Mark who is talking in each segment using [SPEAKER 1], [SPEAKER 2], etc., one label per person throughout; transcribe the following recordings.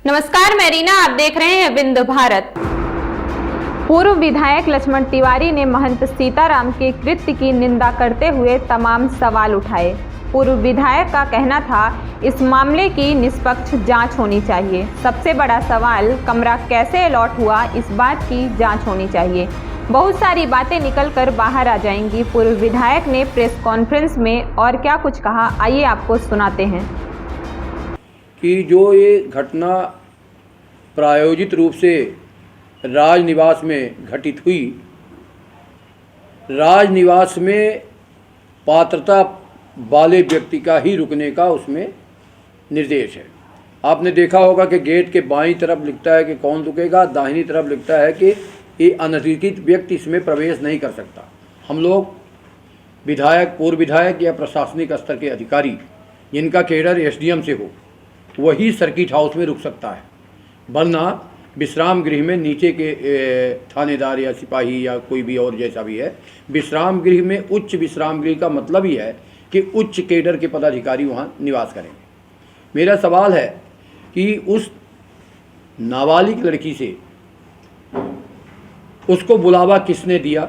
[SPEAKER 1] नमस्कार, मैं रीना, आप देख रहे हैं बिंदु भारत। पूर्व विधायक लक्ष्मण तिवारी ने महंत सीताराम के कृत्य की निंदा करते हुए तमाम सवाल उठाए। पूर्व विधायक का कहना था, इस मामले की निष्पक्ष जांच होनी चाहिए। सबसे बड़ा सवाल कमरा कैसे अलॉट हुआ, इस बात की जांच होनी चाहिए। बहुत सारी बातें निकलकर बाहर आ जाएंगी। पूर्व विधायक ने प्रेस कॉन्फ्रेंस में और क्या कुछ कहा, आइए आपको सुनाते हैं।
[SPEAKER 2] कि जो ये घटना प्रायोजित रूप से राजनिवास में घटित हुई, राजनिवास में पात्रता वाले व्यक्ति का ही रुकने का उसमें निर्देश है। आपने देखा होगा कि गेट के बाईं तरफ लिखता है कि कौन रुकेगा, दाहिनी तरफ लिखता है कि ये अनधिकृत व्यक्ति इसमें प्रवेश नहीं कर सकता। हम लोग विधायक, पूर्व विधायक या प्रशासनिक स्तर के अधिकारी जिनका कैडर एसडीएम से हो, वही सर्किट हाउस में रुक सकता है, वरना विश्राम गृह में नीचे के थानेदार या सिपाही या कोई भी और जैसा भी है, विश्राम गृह में, उच्च विश्राम गृह का मतलब ही है कि उच्च कैडर के पदाधिकारी वहाँ निवास करेंगे। मेरा सवाल है कि उस नाबालिग लड़की से उसको बुलावा किसने दिया,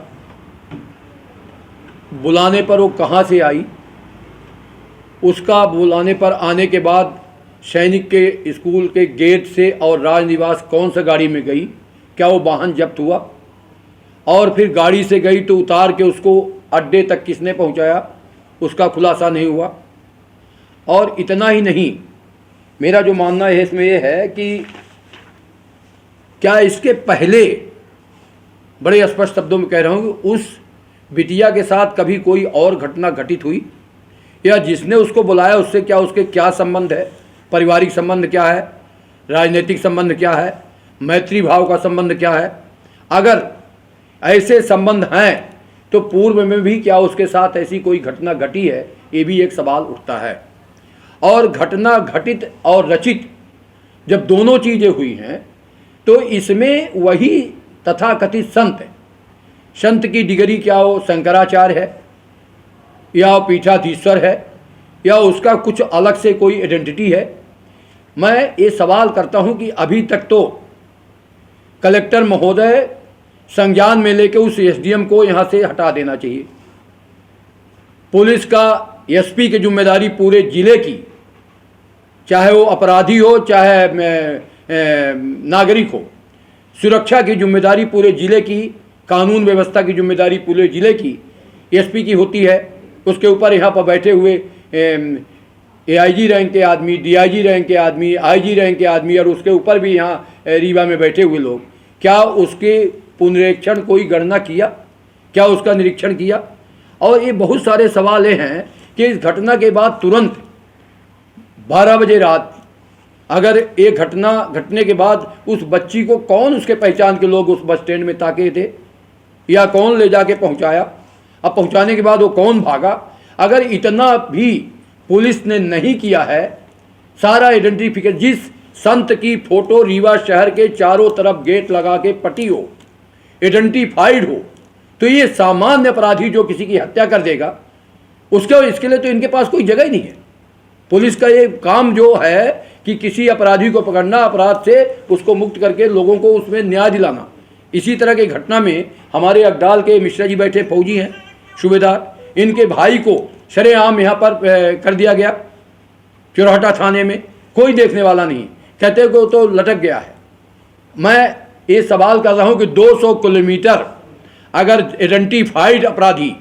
[SPEAKER 2] बुलाने पर वो कहाँ से आई, उसका बुलाने पर आने के बाद सैनिक के स्कूल के गेट से और राजनिवास कौन सा गाड़ी में गई, क्या वो वाहन जब्त हुआ, और फिर गाड़ी से गई तो उतार के उसको अड्डे तक किसने पहुंचाया, उसका खुलासा नहीं हुआ। और इतना ही नहीं, मेरा जो मानना है इसमें यह है कि क्या इसके पहले, बड़े स्पष्ट शब्दों में कह रहा हूँ, उस बिटिया के साथ कभी कोई और घटना घटित हुई, या जिसने उसको बुलाया उससे क्या, उसके क्या संबंध है, पारिवारिक संबंध क्या है, राजनीतिक संबंध क्या है, मैत्री भाव का संबंध क्या है। अगर ऐसे संबंध हैं तो पूर्व में भी क्या उसके साथ ऐसी कोई घटना घटी है, ये भी एक सवाल उठता है। और घटना घटित और रचित जब दोनों चीज़ें हुई हैं तो इसमें वही तथाकथित संत है, संत की डिग्री क्या हो, शंकराचार्य है या पीठाधीश्वर है या उसका कुछ अलग से कोई आइडेंटिटी है। मैं ये सवाल करता हूं कि अभी तक तो कलेक्टर महोदय संज्ञान में लेकर उस एसडीएम को यहां से हटा देना चाहिए। पुलिस का एसपी की जिम्मेदारी पूरे जिले की, चाहे वो अपराधी हो चाहे नागरिक हो, सुरक्षा की जिम्मेदारी पूरे जिले की, कानून व्यवस्था की जिम्मेदारी पूरे जिले की एसपी की होती है। उसके ऊपर यहाँ पर बैठे हुए एआईजी रैंक के आदमी, डीआईजी रैंक के आदमी, आईजी रैंक के आदमी, और उसके ऊपर भी यहाँ रीवा में बैठे हुए लोग, क्या उसके पुनरीक्षण कोई गणना किया, क्या उसका निरीक्षण किया? और ये बहुत सारे सवाल ये हैं कि इस घटना के बाद तुरंत 12 बजे रात अगर एक घटना घटने के बाद उस बच्ची को कौन, उसके पहचान के लोग उस बस स्टैंड में ताके थे या कौन ले जाके पहुंचाया, अब पहुंचाने के बाद वो कौन भागा, अगर इतना भी पुलिस ने नहीं किया है, सारा आइडेंटिफिकेशन, जिस संत की फोटो रीवा शहर के चारों तरफ गेट लगा के पटी हो, आइडेंटिफाइड हो, तो ये सामान्य अपराधी जो किसी की हत्या कर देगा उसके, इसके लिए तो इनके पास कोई जगह ही नहीं है। पुलिस का ये काम जो है कि किसी अपराधी को पकड़ना, अपराध से उसको मुक्त करके लोगों को उसमें न्याय दिलाना। इसी तरह की घटना में हमारे अगडाल के मिश्रा जी बैठे फौजी हैं, सूबेदार, इनके भाई को शरेआम यहाँ पर कर दिया गया चुरहटा थाने में, कोई देखने वाला नहीं, कहते को तो लटक गया है। मैं ये सवाल कर रहा हूँ कि 200 किलोमीटर अगर आइडेंटिफाइड अपराधी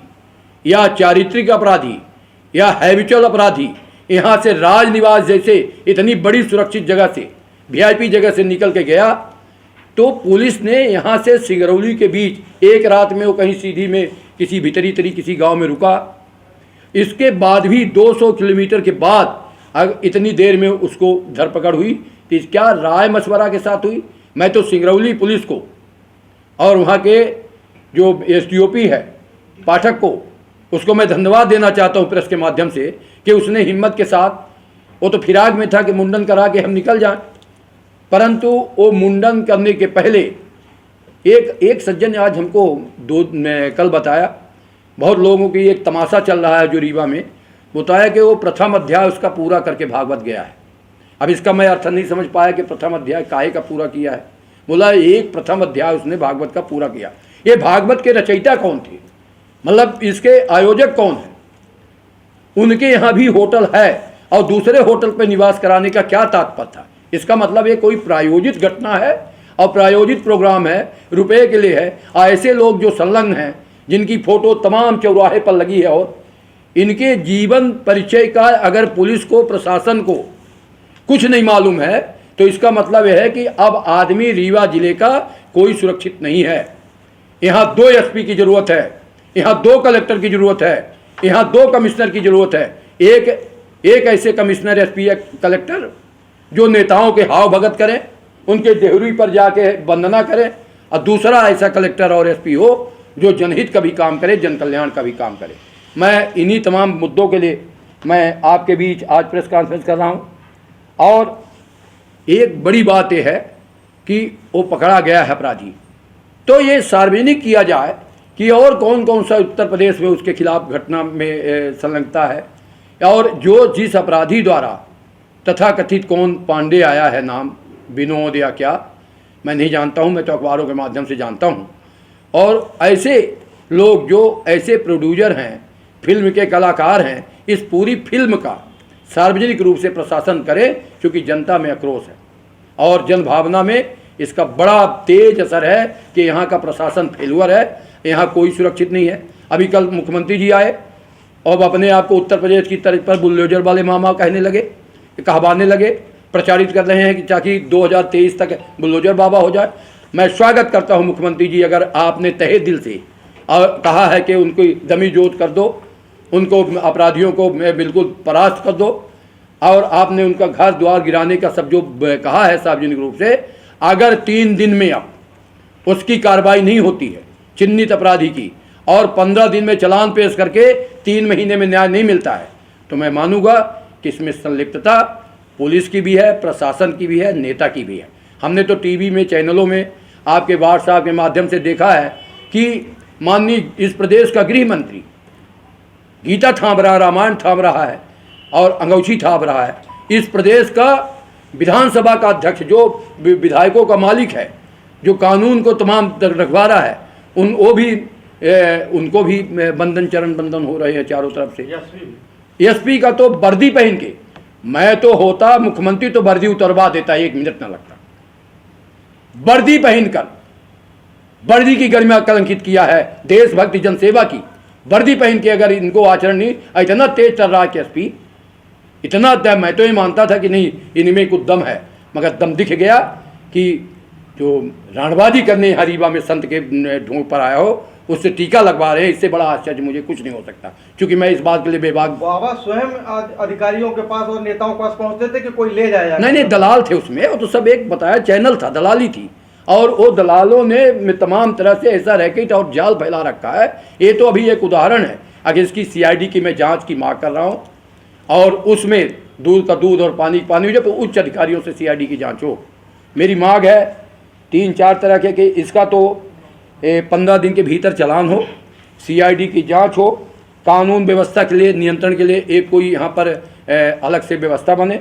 [SPEAKER 2] या चारित्रिक अपराधी या हैबिचुअल अपराधी यहाँ से राजनिवास जैसे इतनी बड़ी सुरक्षित जगह से, वीआईपी जगह से निकल के गया, तो पुलिस ने यहाँ से सिंगरौली के बीच एक रात में वो कहीं सीधी में किसी भीतरी तरी किसी गांव में रुका। इसके बाद भी 200 किलोमीटर के बाद अगर इतनी देर में उसको धरपकड़ हुई तो क्या राय मशवरा के साथ हुई? मैं तो सिंगरौली पुलिस को और वहाँ के जो एसडीओपी है पाठक को, उसको मैं धन्यवाद देना चाहता हूँ प्रेस के माध्यम से कि उसने हिम्मत के साथ, वो तो फिराक में था कि मुंडन करा के हम निकल जाएं, परंतु वो मुंडन करने के पहले एक सज्जन ने आज हमको कल बताया, बहुत लोगों की एक तमाशा चल रहा है जो रीवा में, बताया कि वो प्रथम अध्याय उसका पूरा करके भागवत गया है। अब इसका मैं अर्थ नहीं समझ पाया कि प्रथम अध्याय काहे का पूरा किया है। बोला एक प्रथम अध्याय उसने भागवत का पूरा किया। ये भागवत के रचयिता कौन थे, मतलब इसके आयोजक कौन है? उनके यहाँ भी होटल है और दूसरे होटल पर निवास कराने का क्या तात्पर्य था? इसका मतलब ये कोई प्रायोजित घटना है और प्रायोजित प्रोग्राम है, रुपए के लिए है। ऐसे लोग जो संलग्न हैं, जिनकी फोटो तमाम चौराहे पर लगी है और इनके जीवन परिचय का अगर पुलिस को, प्रशासन को कुछ नहीं मालूम है तो इसका मतलब यह है कि अब आदमी रीवा जिले का कोई सुरक्षित नहीं है। यहाँ 2 एसपी की जरूरत है, यहाँ 2 कलेक्टर की जरूरत है, यहाँ 2 कमिश्नर की जरूरत है। एक ऐसे कमिश्नर, एसपी, कलेक्टर जो नेताओं के हाव भगत करें, उनके देहरी पर जाके वंदना करें, और दूसरा ऐसा कलेक्टर और एसपी हो जो जनहित का भी काम करे, जन कल्याण का भी काम करे। मैं इन्हीं तमाम मुद्दों के लिए मैं आपके बीच आज प्रेस कॉन्फ्रेंस कर रहा हूँ। और एक बड़ी बात यह है कि वो पकड़ा गया है अपराधी, तो ये सार्वजनिक किया जाए कि और कौन कौन सा उत्तर प्रदेश में उसके खिलाफ घटना में संलग्नता है, और जो जिस अपराधी द्वारा तथाकथित कौन पांडे आया है नाम, विनोद या क्या, मैं नहीं जानता हूँ, मैं तो अखबारों के माध्यम से जानता हूँ। और ऐसे लोग जो ऐसे प्रोड्यूसर हैं, फिल्म के कलाकार हैं, इस पूरी फिल्म का सार्वजनिक रूप से प्रशासन करे, क्योंकि जनता में आक्रोश है और जन भावना में इसका बड़ा तेज असर है कि यहाँ का प्रशासन फेलुअर है, यहाँ कोई सुरक्षित नहीं है। अभी कल मुख्यमंत्री जी आए और अपने आप को उत्तर प्रदेश की तरफ पर बुलडोजर वाले मामा कहने लगे, कहवाने लगे, प्रचारित कर रहे हैं कि ताकि 2023 तक बुलडोजर बाबा हो जाए। मैं स्वागत करता हूं मुख्यमंत्री जी, अगर आपने तहे दिल से कहा है कि उनको दमी जोत कर दो, उनको अपराधियों को बिल्कुल परास्त कर दो, और आपने उनका घर द्वार गिराने का सब जो कहा है सार्वजनिक रूप से, अगर 3 दिन में अब उसकी कार्रवाई नहीं होती है चिन्हित अपराधी की, और 15 दिन में चालान पेश करके 3 महीने में न्याय नहीं मिलता है, तो मैं मानूंगा कि इसमें संलिप्तता पुलिस की भी है, प्रशासन की भी है, नेता की भी है। हमने तो टीवी में, चैनलों में, आपके व्हाट्सएप के माध्यम से देखा है कि माननीय इस प्रदेश का गृह मंत्री गीता थाम रहा, रामायण थाम रहा है और अंगूठी थाम रहा है। इस प्रदेश का विधानसभा का अध्यक्ष जो विधायकों का मालिक है, जो कानून को तमाम रखवा रहा है, उनको भी बंधन, चरण बंधन हो रहे हैं चारों तरफ से। एसपी का तो वर्दी पहन के, मैं तो होता मुख्यमंत्री तो वर्दी उतरवा देता, 1 मिनट ना लगता। वर्दी पहनकर वर्दी की गरिमा कलंकित किया है, देशभक्ति जनसेवा की वर्दी पहन के अगर इनको आचरण नहीं, इतना तेज चल रहा है कि एसपी, इतना मैं तो ये मानता था कि नहीं इनमें कुछ दम है, मगर दम दिख गया कि जो राणबाजी करने हरीबा में संत के ढोंग पर आया हो, उससे टीका लगवा रहे हैं। इससे बड़ा आश्चर्य मुझे कुछ नहीं हो सकता, क्योंकि मैं इस बात के लिए बेबाक।
[SPEAKER 3] बाबा स्वयं अधिकारियों के पास और नेताओं के पास पहुंचते थे कि कोई ले जाए?
[SPEAKER 2] नहीं, दलाल थे उसमें, वो तो सब एक बताया चैनल था, दलाली थी, और वो दलालों ने तमाम तरह से ऐसा रैकेट और जाल फैला रखा है। ये तो अभी एक उदाहरण है, अगर इसकी सीआईडी की मैं जांच की मांग कर रहा हूँ, और उसमें दूध का दूध और पानी पानी हो जाए, तो उच्च अधिकारियों से सीआईडी की जांच हो। मेरी मांग है 3-4 तरह के कि इसका तो 15 दिन के भीतर चालान हो, सीआईडी की जांच हो, कानून व्यवस्था के लिए, नियंत्रण के लिए एक कोई यहाँ पर अलग से व्यवस्था बने।